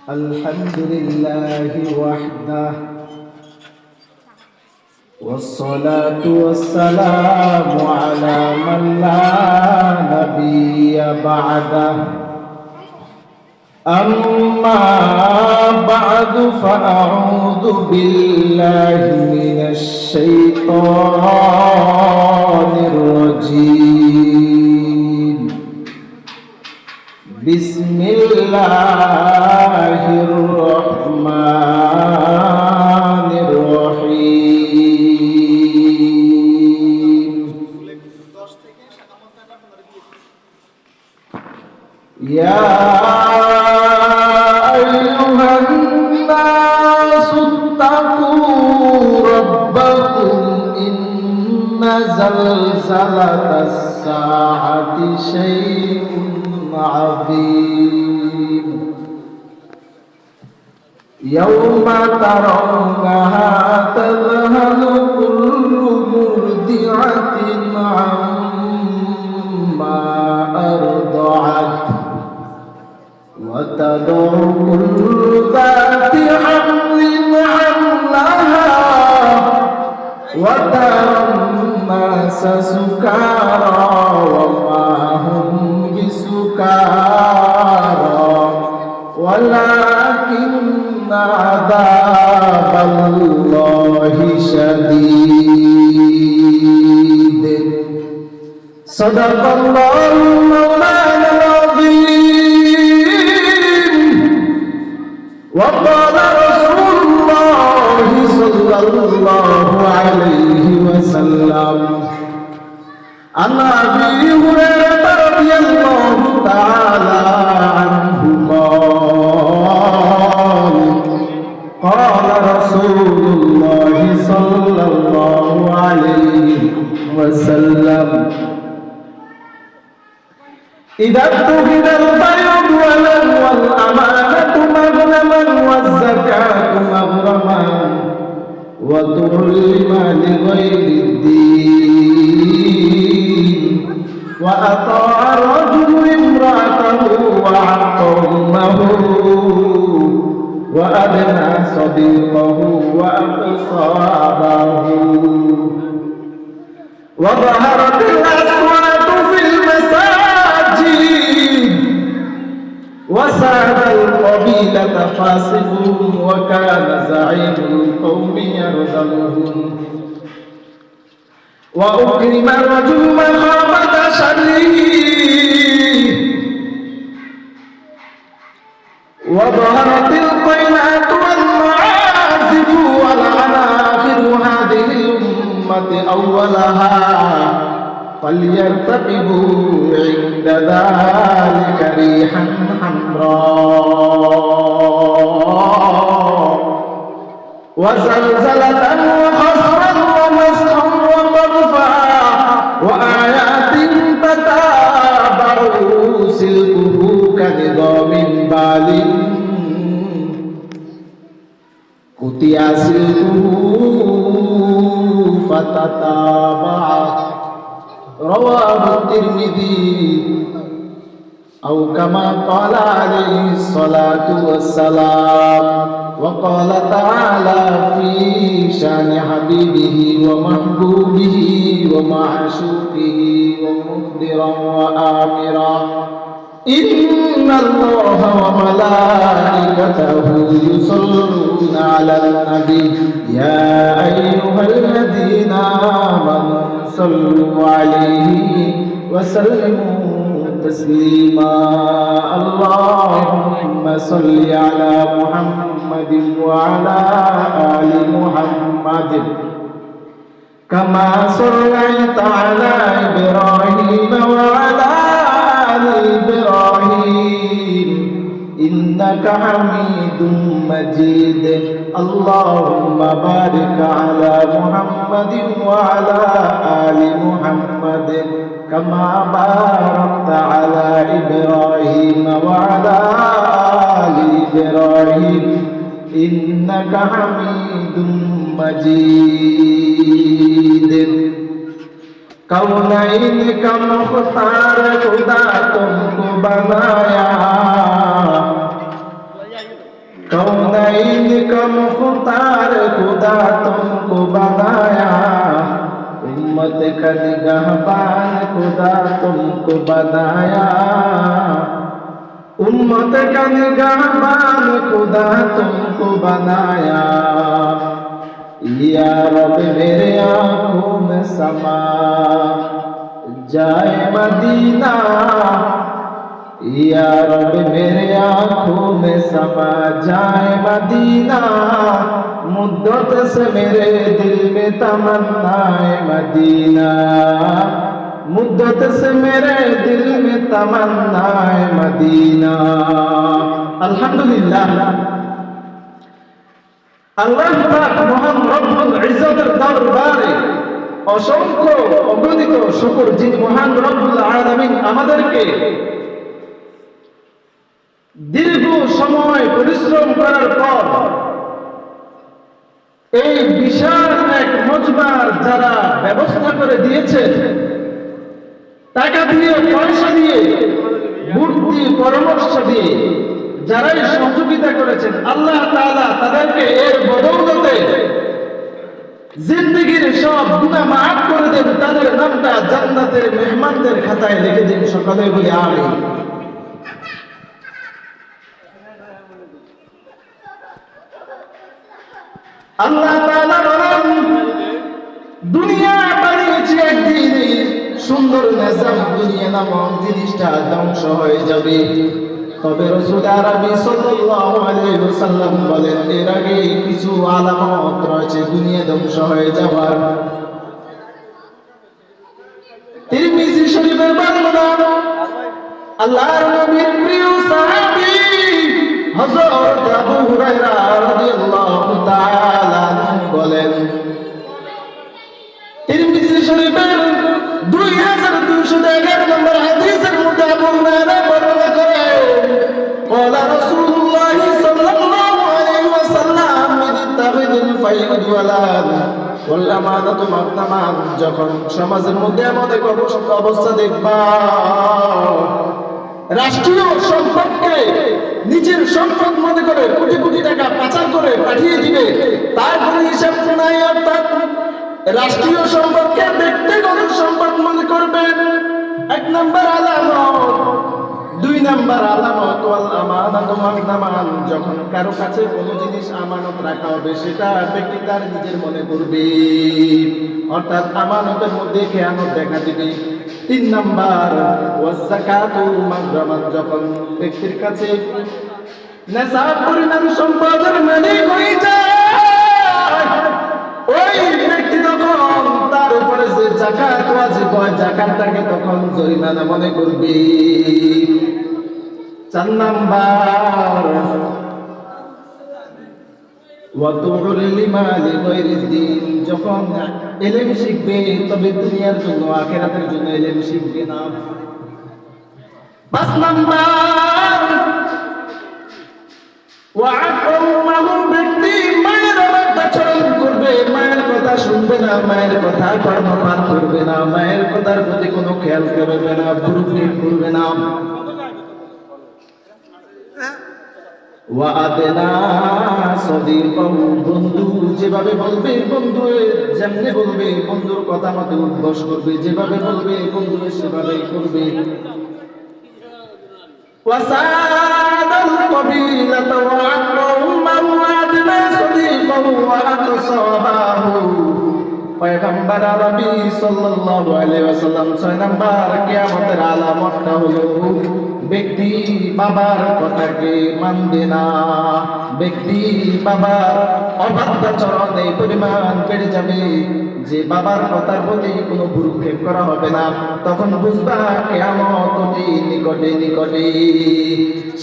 الحمد لله وحده والصلاة والسلام على من لا نبي بعده أما بعد فأعوذ بالله من الشيطان الرجيم بسم الله الرحمن الرحيم يا أيها الناس اتقوا ربكم إن زلزلة الساعة شيء عظيم يوم ترونها تذهل كل مرضعة عما أرضعت وتضع كل ذات حمل حملها وترى الناس سكارى وما هم بسكارى ولكن عذاب الله شديد صدق الله مولانا العظيم وقال رسول الله صلى الله عليه وسلم عن أبي هريرة رضي الله تعالى عنه قال رسول الله صلى الله عليه وسلم إذا اتخذ البيض والأمانة مغنما والزكاة مغرما وتعلم لغير الدين وأطاع الرجل امرأته وعق أمه وأدنى صديقه وأقصى أباه وظهرت الأصوات في المساجد وساد القبيلة فاسقهم وكان زعيم القوم يرذلهم وأكرم الرجل مخافة شره وظهرت القينات والمعازف والعناخر هذه الأمة أولها فليرتقبوا عند ذلك ريحا حمراء وزلزلة وخسرا ومسخا وقذفا وآيات تتابع سلكه كنظام بال قطع سلكه فتتابع رواه الترمذي أو كما قال عليه الصلاة والسلام وقال تعالى في شان حبيبه ومحبوبه ومعشوقه ومخبرا وآمرا إن الله وملائكته يصلون على النبي يا أيها الذين آمنوا صلوا عليه وسلموا تسليما اللهم صل على محمد وعلى آل محمد كما صليت على إبراهيم وعلى آل إبراهيم إنك حميد مجيد اللهم بارك على محمد وعلى آل محمد كما باركت على إبراهيم وعلى آل إبراهيم إنك حميد مجيد कौनैन का मुख्तार खुदा तुमको बनाया, कौनैन का मुख्तार खुदा तुमको बनाया, उम्मत का निगहबान खुदा तुमको बनाया, उम्मत का निगहबान खुदा तुमको बनाया। या रब मेरे आँखों में समा जाए मदीना, या रब मेरे आँखों में समा जाए मदीना, मुद्दत से मेरे दिल में तमन्नाए मदीना, मुद्दत से मेरे दिल में तमन्नाए मदीना। अल्हम्दुलिल्लाह, আল্লাহ পাক মহান রব্বুল ইজ্জতের দরবারে অসংখ্য অগণিত শুকর, যিনি মহান রব্বুল আলামিন আমাদেরকে দীর্ঘ সময় পরিশ্রম করার পর এই বিশাল এক মজমার যারা ব্যবস্থা করে দিয়েছেন, টাকা দিয়ে, পয়সা দিয়ে, বুদ্ধি পরামর্শ দিয়ে যারাই সহযোগিতা করেছেন, আল্লাহ তাআলা তাদেরকে এর বদৌলতে জিন্দেগীর সব গুনাহ মাফ করে দেন, তাদের নামটা জান্নাতের মেহমানদের খাতায় লিখে দিন। সকলে বলি আমিন। আল্লাহ তাআলা বলেন, দুনিয়া বানিয়েছি একদিন, সুন্দর নিজাম দুনিয়া নামক জিনিসটা ধ্বংস হয়ে যাবে। তবে রাসূল আরবি সাল্লাল্লাহু আলাইহি ওয়াসাল্লাম বলেন, এর আগে কিছু আলামত রয়েছে দুনিয়া ধ্বংস হয়ে যাবার। তিরমিজি শরীফের বর্ণনা, আল্লাহর নবীর প্রিয় সাহাবী হযরত আবু হুরায়রা রাদিয়াল্লাহু তাআলা আনহু বলেন, তিরমিজি শরীফের 2211 নম্বর হাদিসের মধ্যে আবু হুরায়রা বর্ণনা করেন, قال رسول الله صلى الله عليه وسلم اتخذ الفيض والأمانة مغنما। যখন সমাজের মধ্যে এমন এক অবস্থা দেখবা, রাষ্ট্রীয় সম্পদকে নিজের সম্পদ মনে করে কোটি কোটি টাকা পাচার করে পাঠিয়ে দিবে, তার কোনো হিসাব নাই। অর্থাৎ রাষ্ট্রীয় সম্পদকে ব্যক্তিগত সম্পদ মনে করবে, এক নম্বর আলামত। দুই নাম্বার আলামত ওয়াল আমানাতু মাগনামান, যখন কারো কাছে কোনো জিনিস আমানত রাখা হবে সেটা ব্যক্তি তার নিজের মনে করবে, অর্থাৎ আমানতের মধ্যে খেয়ানত দেখা দিবে। তিন নাম্বার ওয়াজ যাকাতু মাগরামান, যখন ব্যক্তির কাছে নেশাব পরিমাণ সম্পদের মালিক হয়ে যায়, ওই ব্যক্তি তখন তার উপরে যে যাকাত ওয়াজিব হয় যাকাতটাকে তখন জরিমানা মনে করবে। চার নাম্বার যখন ইলম শিখবে তবে দুনিয়ার জন্য আখিরাতের জন্য ইলম শিখবে না। পাঁচ নাম্বার ব্যক্তি মায়ের আচরণ করবে, মায়ের কথা শুনবে না, মায়ের কথা কর্মপাত করবে না, মায়ের কথার প্রতি কোনো খেয়াল করবে না, ভুরুক্ষেপ করবে না। বন্ধু যেভাবে বলবে, বন্ধু যেমনি বলবে, বন্ধুর কথা মতো উদ্বোস করবে, যেভাবে বলবে বন্ধু সেভাবেই করবে। পয়গম্বর আরবি সাল্লাল্লাহু আলাইহি ওয়াসাল্লাম 6 নাম্বার কিয়ামতের আলামতটা হলো ব্যক্তি বাবার কথাকে মানবে না। ব্যক্তি বাবার অবাধ্যাচরণ এই পরিমাণ বেড়ে যাবে যে বাবার কথার প্রতি কোনো ভ্রুক্ষেপ করা হবে না, তখন বুঝবা কিয়ামত অতি নিকটে নিকটে।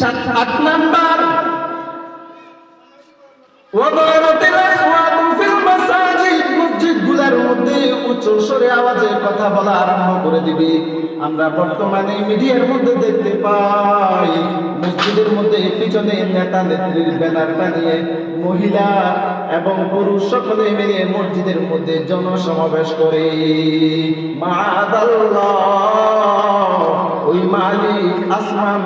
7-8 নাম্বার মসজিদগুলোর মধ্যে উচ্চ স্বরে আওয়াজে কথা বলা আরম্ভ করে দিবে। আমরা বর্তমানে মিডিয়ার মধ্যে দেখতে পাই, মসজিদের মধ্যে পিছনে নেতা নেত্রীর ব্যানারটা নিয়ে মহিলা এবং পুরুষ সকলে মিলে মসজিদের মধ্যে জনসমাবেশ করে, মাআদাল্লাহ, ওই মালিক আসমান